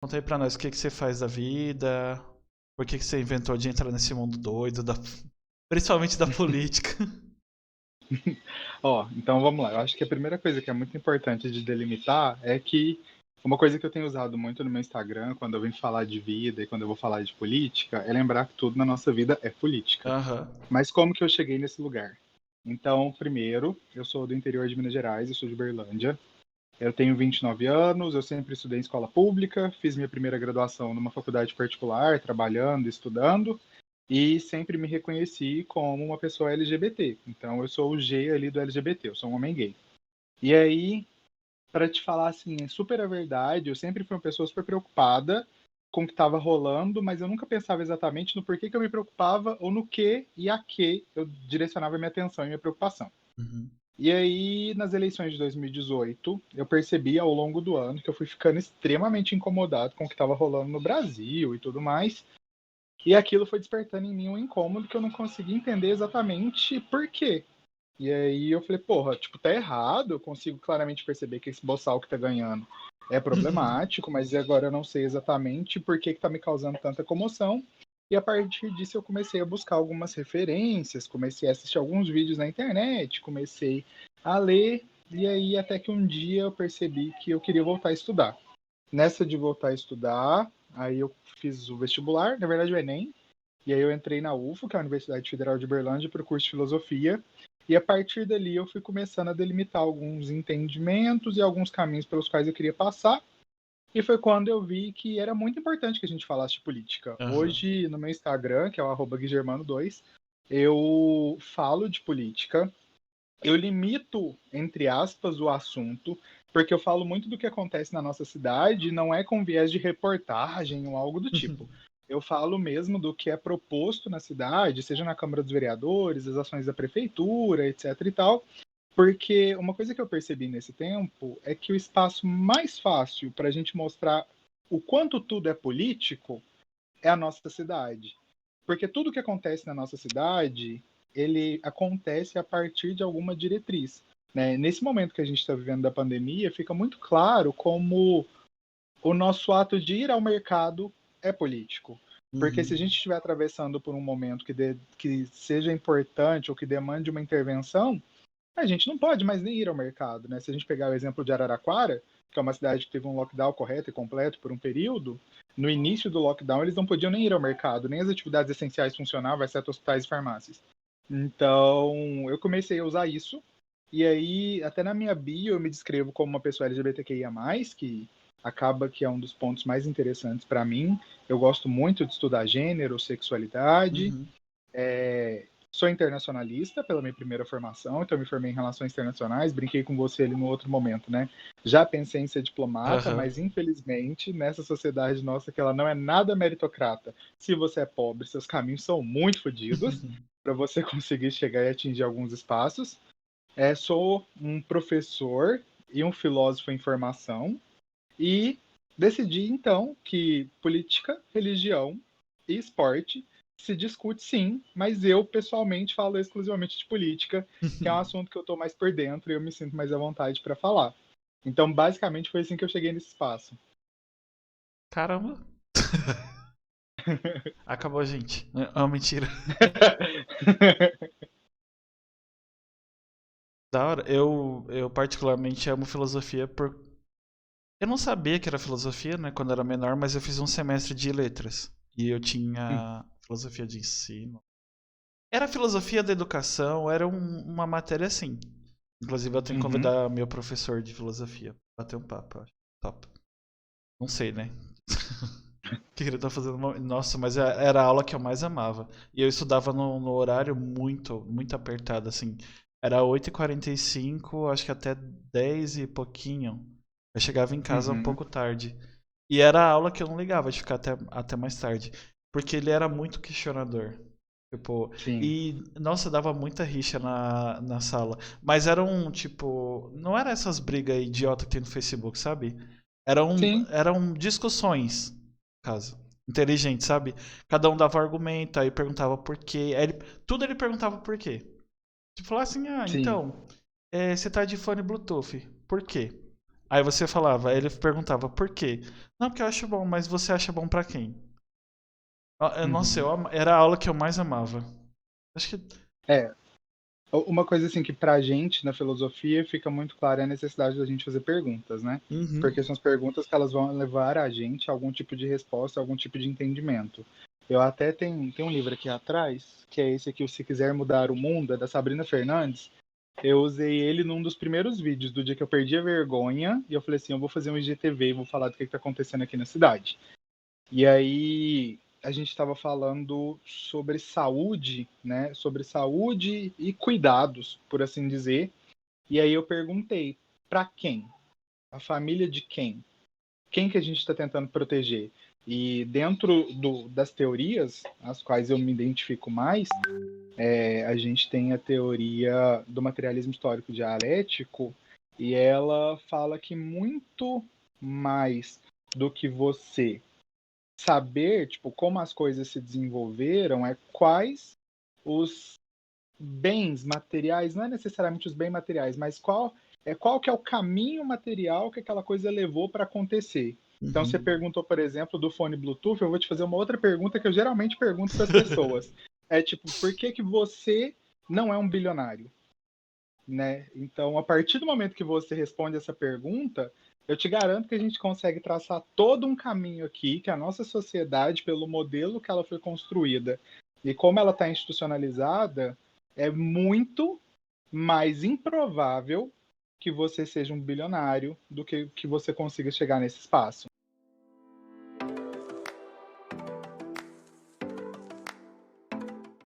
Conta aí pra nós o que você faz da vida, por que você inventou de entrar nesse mundo doido, principalmente da política. Ó, então vamos lá. Eu acho que a primeira coisa que é muito importante de delimitar é que uma coisa que eu tenho usado muito no meu Instagram, quando eu venho falar de vida e quando eu vou falar de política, é lembrar que tudo na nossa vida é política. Aham. Mas como que eu cheguei nesse lugar? Então, primeiro, eu sou do interior de Minas Gerais, eu sou de Berlândia. Eu tenho 29 anos, eu sempre estudei em escola pública, fiz minha primeira graduação numa faculdade particular, trabalhando, estudando, e sempre me reconheci como uma pessoa LGBT. Então, eu sou o G ali do LGBT, eu sou um homem gay. E aí, para te falar assim, é super a verdade, eu sempre fui uma pessoa super preocupada com o que estava rolando, mas eu nunca pensava exatamente no porquê que eu me preocupava ou no que e a que eu direcionava minha atenção e minha preocupação. Uhum. E aí, nas eleições de 2018, eu percebi ao longo do ano que eu fui ficando extremamente incomodado com o que estava rolando no Brasil e tudo mais. E aquilo foi despertando em mim um incômodo que eu não conseguia entender exatamente por quê. E aí eu falei, porra, tipo, tá errado, eu consigo claramente perceber que esse boçal que tá ganhando é problemático, mas agora eu não sei exatamente por que que tá me causando tanta comoção. E a partir disso eu comecei a buscar algumas referências, comecei a assistir alguns vídeos na internet, comecei a ler, e aí até que um dia eu percebi que eu queria voltar a estudar. Nessa de voltar a estudar, aí eu fiz o vestibular, na verdade o Enem, e aí eu entrei na UFO, que é a Universidade Federal de Berlândia, para o curso de filosofia. E a partir dali eu fui começando a delimitar alguns entendimentos e alguns caminhos pelos quais eu queria passar. E foi quando eu vi que era muito importante que a gente falasse de política. Aham. Hoje, no meu Instagram, que é o @guigermano2, eu falo de política. Eu limito, entre aspas, o assunto, porque eu falo muito do que acontece na nossa cidade, não é com viés de reportagem ou algo do tipo. Eu falo mesmo do que é proposto na cidade, seja na Câmara dos Vereadores, as ações da prefeitura, etc e tal, porque uma coisa que eu percebi nesse tempo é que o espaço mais fácil para a gente mostrar o quanto tudo é político é a nossa cidade. Porque tudo que acontece na nossa cidade, ele acontece a partir de alguma diretriz. Né? Nesse momento que a gente está vivendo da pandemia, fica muito claro como o nosso ato de ir ao mercado é político. Porque se a Uhum. gente estiver atravessando por um momento que seja importante ou que demande uma intervenção, a gente não pode mais nem ir ao mercado. Né? Se a gente pegar o exemplo de Araraquara, que é uma cidade que teve um lockdown correto e completo por um período, no início do lockdown eles não podiam nem ir ao mercado, nem as atividades essenciais funcionavam, exceto hospitais e farmácias. Então eu comecei a usar isso, e aí até na minha bio eu me descrevo como uma pessoa LGBTQIA+, que acaba que é um dos pontos mais interessantes para mim. Eu gosto muito de estudar gênero, sexualidade, Uhum. sou internacionalista pela minha primeira formação, então eu me formei em relações internacionais, brinquei com você ali no outro momento, né? Já pensei em ser diplomata, Aham. mas infelizmente nessa sociedade nossa que ela não é nada meritocrata. Se você é pobre, seus caminhos são muito fodidos para você conseguir chegar e atingir alguns espaços. Sou um professor e um filósofo em formação e decidi então que política, religião e esporte se discute sim, mas eu pessoalmente falo exclusivamente de política, que é um assunto que eu estou mais por dentro e eu me sinto mais à vontade para falar. Então, basicamente, foi assim que eu cheguei nesse espaço. Caramba. Acabou, gente. Ah, mentira. Da hora. Eu particularmente amo filosofia por. Eu não sabia que era filosofia, né, quando era menor, mas eu fiz um semestre de letras. E eu tinha filosofia de ensino. Era filosofia da educação, era uma matéria assim. Inclusive eu tenho que Uhum. convidar meu professor de filosofia pra bater um papo, eu acho. Top. Não sei, né? O que ele tá fazendo? Nossa, mas era a aula que eu mais amava. E eu estudava no horário muito apertado, assim. Era 8h45, acho que até 10 e pouquinho. Eu chegava em casa um Uhum. pouco tarde. E era a aula que eu não ligava de ficar até mais tarde. Porque ele era muito questionador. Tipo, Sim. e nossa, dava muita rixa na sala. Mas eram, tipo, não era essas brigas idiota que tem no Facebook, sabe? Sim. Eram discussões, no caso. Inteligentes, sabe? Cada um dava argumento, aí perguntava por quê. Tudo ele perguntava por quê. Tipo, falar assim, Sim. então, você tá de fone Bluetooth. Por quê? Aí você falava, aí ele perguntava por quê? Não, porque eu acho bom, mas você acha bom pra quem? Nossa, Uhum. era a aula que eu mais amava. Acho que. É, uma coisa assim que pra gente na filosofia fica muito clara é a necessidade da gente fazer perguntas, né? Uhum. Porque são as perguntas que elas vão levar a gente a algum tipo de resposta, a algum tipo de entendimento. Eu até tenho um livro aqui atrás, que é esse aqui, o Se Quiser Mudar o Mundo, é da Sabrina Fernandes. Eu usei ele num dos primeiros vídeos do dia que eu perdi a vergonha, e eu falei assim, eu vou fazer um IGTV e vou falar do que está acontecendo aqui na cidade. E aí a gente estava falando sobre saúde, né? Sobre saúde e cuidados, por assim dizer. E aí eu perguntei, para quem? A família de quem? Quem que a gente está tentando proteger? E dentro das teorias, as quais eu me identifico mais, a gente tem a teoria do materialismo histórico dialético, e ela fala que muito mais do que você saber, tipo, como as coisas se desenvolveram, é quais os bens materiais, não é necessariamente os bens materiais, mas qual que é o caminho material que aquela coisa levou para acontecer. Então, você Uhum. perguntou, por exemplo, do fone Bluetooth, eu vou te fazer uma outra pergunta que eu geralmente pergunto para as pessoas. É tipo, por que que você não é um bilionário? Né? Então, a partir do momento que você responde essa pergunta, eu te garanto que a gente consegue traçar todo um caminho aqui que a nossa sociedade, pelo modelo que ela foi construída e como ela está institucionalizada, é muito mais improvável que você seja um bilionário do que você consiga chegar nesse espaço.